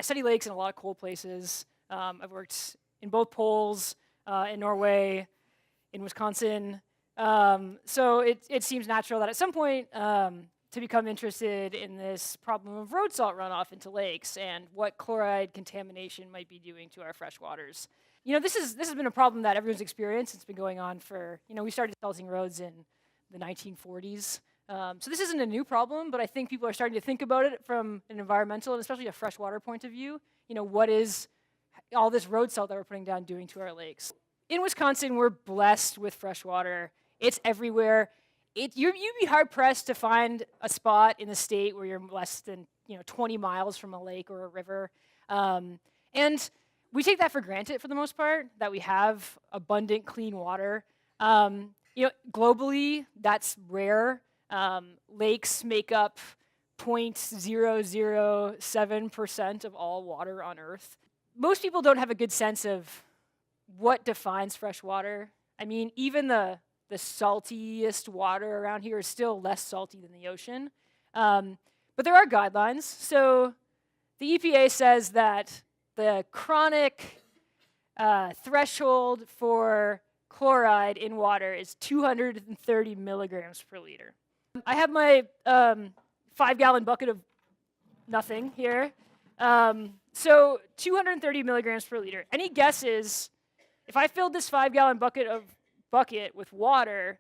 I study lakes in a lot of cold places. I've worked in both poles, in Norway, in Wisconsin. So it seems natural that at some point to become interested in this problem of road salt runoff into lakes and what chloride contamination might be doing to our fresh waters. This has been a problem that everyone's experienced. It's been going on for, we started salting roads in the 1940s. So this isn't a new problem, but I think people are starting to think about it from an environmental and especially a freshwater point of view. What is all this road salt that we're putting down doing to our lakes? In Wisconsin, we're blessed with fresh water. It's everywhere. You'd be hard-pressed to find a spot in the state where you're less than 20 miles from a lake or a river. And we take that for granted for the most part, that we have abundant, clean water. Globally, that's rare. Lakes make up 0.007% of all water on Earth. Most people don't have a good sense of what defines fresh water. I mean, even the saltiest water around here is still less salty than the ocean. But there are guidelines. So the EPA says that the chronic threshold for chloride in water is 230 milligrams per liter. I have my 5-gallon bucket of nothing here. So 230 milligrams per liter. Any guesses, if I filled this 5-gallon bucket with water,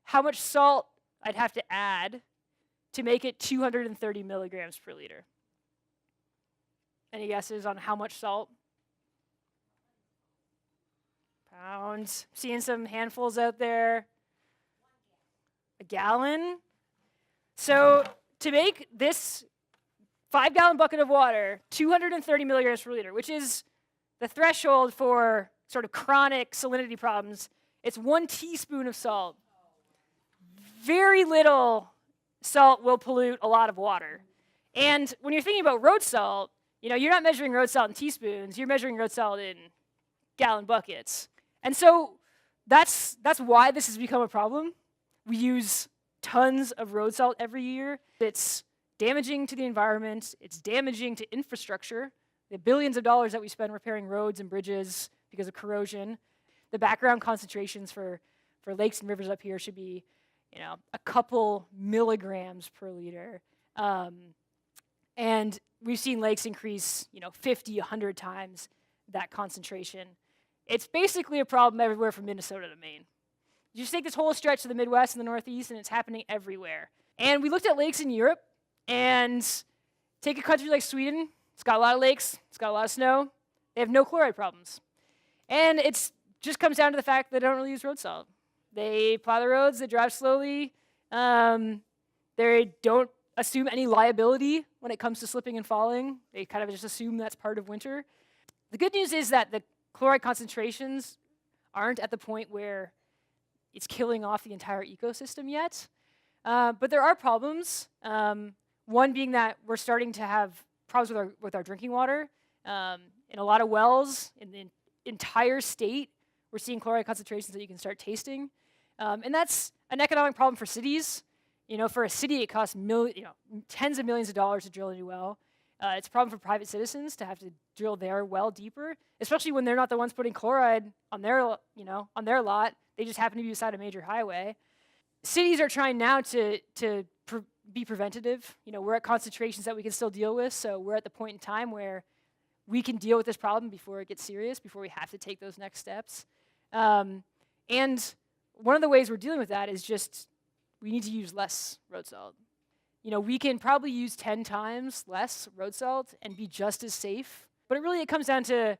how much salt I'd have to add to make it 230 milligrams per liter? Any guesses on how much salt? Pounds. Seeing some handfuls out there. A gallon? So to make this 5-gallon bucket of water 230 milligrams per liter, which is the threshold for sort of chronic salinity problems, it's 1 teaspoon of salt. Very little salt will pollute a lot of water. And when you're thinking about road salt, you're not measuring road salt in teaspoons, you're measuring road salt in gallon buckets. And so that's why this has become a problem. We use tons of road salt every year. It's damaging to the environment, it's damaging to infrastructure, the billions of dollars that we spend repairing roads and bridges because of corrosion. The background concentrations for lakes and rivers up here should be, a couple milligrams per liter. And we've seen lakes increase, 50, 100 times that concentration. It's basically a problem everywhere from Minnesota to Maine. You just take this whole stretch to the Midwest and the Northeast, and it's happening everywhere. And we looked at lakes in Europe, and take a country like Sweden. It's got a lot of lakes. It's got a lot of snow. They have no chloride problems. And it just comes down to the fact that they don't really use road salt. They plow the roads. They drive slowly. They don't assume any liability when it comes to slipping and falling. They kind of just assume that's part of winter. The good news is that the chloride concentrations aren't at the point where it's killing off the entire ecosystem yet. But there are problems. One being that we're starting to have problems with our drinking water. In a lot of wells in the entire state, we're seeing chloride concentrations that you can start tasting. And that's an economic problem for cities. For a city, it costs tens of millions of dollars to drill a new well. It's a problem for private citizens to have to drill their well deeper, especially when they're not the ones putting chloride on their lot. They just happen to be beside a major highway. Cities are trying now to be preventative. We're at concentrations that we can still deal with, so we're at the point in time where we can deal with this problem before it gets serious, before we have to take those next steps. And one of the ways we're dealing with that is just we need to use less road salt. We can probably use 10 times less road salt and be just as safe. But it comes down to,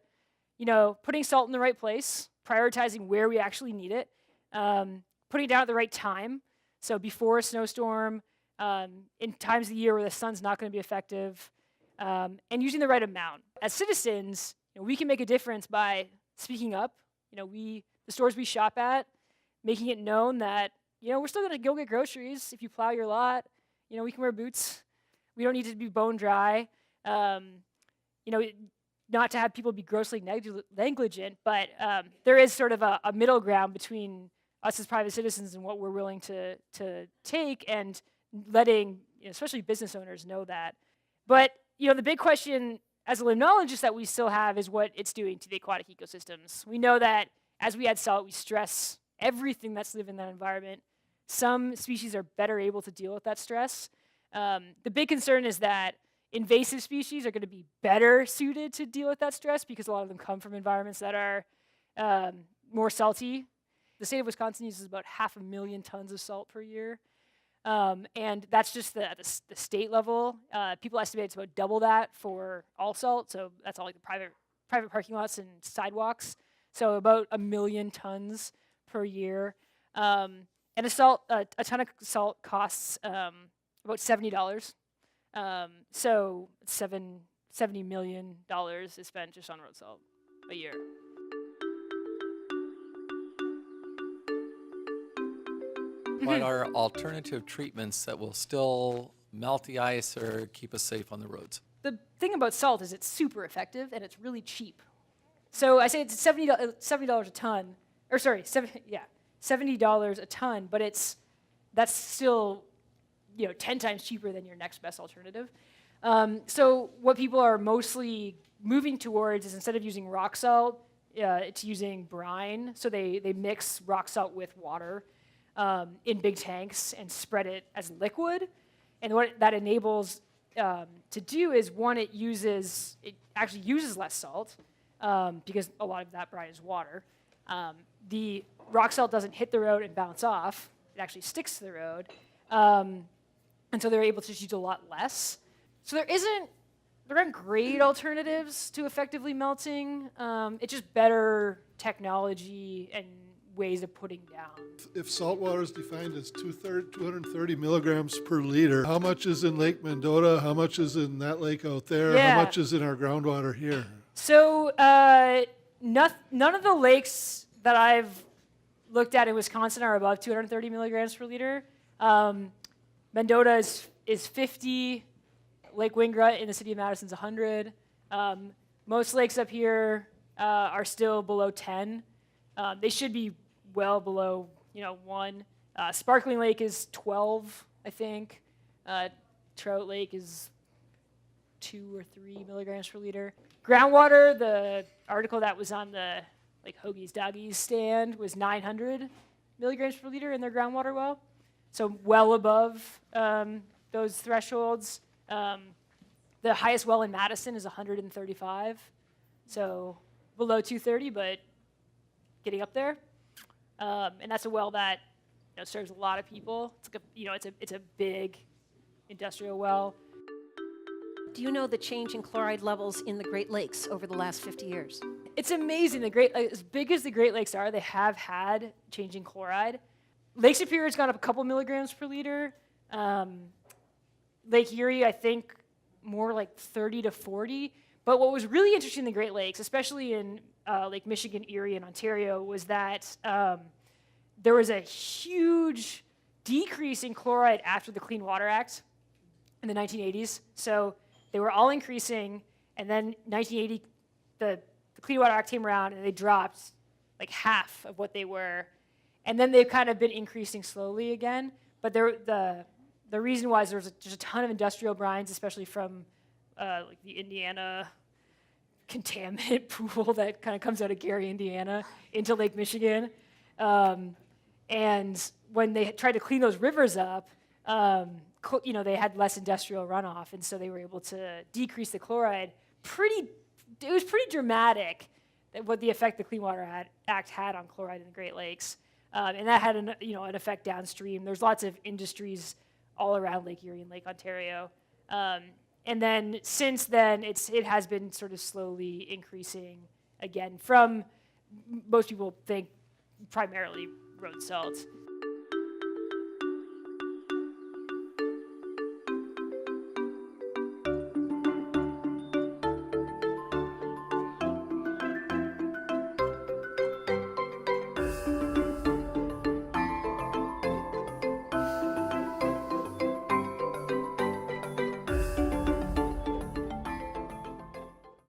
putting salt in the right place, prioritizing where we actually need it, putting it down at the right time. So before a snowstorm, in times of the year where the sun's not going to be effective, and using the right amount. As citizens, we can make a difference by speaking up. The stores we shop at, making it known that, we're still going to go get groceries if you plow your lot. We can wear boots. We don't need to be bone dry. Not to have people be grossly negligent, but there is sort of a middle ground between us as private citizens and what we're willing to take, and letting, especially business owners, know that. But the big question as a limnologist that we still have is what it's doing to the aquatic ecosystems. We know that as we add salt, we stress everything that's living in that environment. Some species are better able to deal with that stress. The big concern is that invasive species are going to be better suited to deal with that stress because a lot of them come from environments that are more salty. The state of Wisconsin uses about 500,000 tons of salt per year. And that's just the state level. People estimate it's about double that for all salt. So that's all like the private parking lots and sidewalks. So about 1 million tons per year. And a ton of salt costs about $70. So $70 million is spent just on road salt a year. What are alternative treatments that will still melt the ice or keep us safe on the roads? The thing about salt is it's super effective and it's really cheap. So I say it's $70 a ton, or sorry, $70 a ton, but that's still 10 times cheaper than your next best alternative. So what people are mostly moving towards is instead of using rock salt, it's using brine. So they mix rock salt with water in big tanks and spread it as liquid. And what that enables to do is, one, it actually uses less salt because a lot of that brine is water. The rock salt doesn't hit the road and bounce off. It actually sticks to the road. And so they're able to use a lot less. So there aren't great alternatives to effectively melting. It's just better technology and ways of putting down. If salt water is defined as 230 milligrams per liter, how much is in Lake Mendota? How much is in that lake out there? Yeah. How much is in our groundwater here? So none of the lakes that I've looked at in Wisconsin are above 230 milligrams per liter. Mendota is 50. Lake Wingrat in the city of Madison is 100. Most lakes up here are still below 10. They should be well below 1. Sparkling Lake is 12, I think. Trout Lake is 2 or 3 milligrams per liter. Groundwater, the article that was on the Hoagie's Doggies stand was 900 milligrams per liter in their groundwater well. So well above those thresholds. The highest well in Madison is 135. So below 230, but getting up there. And that's a well that serves a lot of people. It's a big industrial well. Do you know the change in chloride levels in the Great Lakes over the last 50 years? It's amazing. As big as the Great Lakes are, they have had changing chloride. Lake Superior's gone up a couple milligrams per liter. Lake Erie, I think, more like 30 to 40. But what was really interesting in the Great Lakes, especially in Lake Michigan, Erie, and Ontario, was that there was a huge decrease in chloride after the Clean Water Act in the 1980s. So they were all increasing, and then 1980, the Clean Water Act came around, and they dropped like half of what they were. And then they've kind of been increasing slowly again. But the reason why is there's a ton of industrial brines, especially from the Indiana contaminant pool that kind of comes out of Gary, Indiana, into Lake Michigan. And when they tried to clean those rivers up, they had less industrial runoff, and so they were able to decrease the chloride. It was pretty dramatic what the effect the Clean Water Act had on chloride in the Great Lakes. And that had an effect downstream. There's lots of industries all around Lake Erie and Lake Ontario. And then since then, it has been sort of slowly increasing again from, most people think, primarily road salt.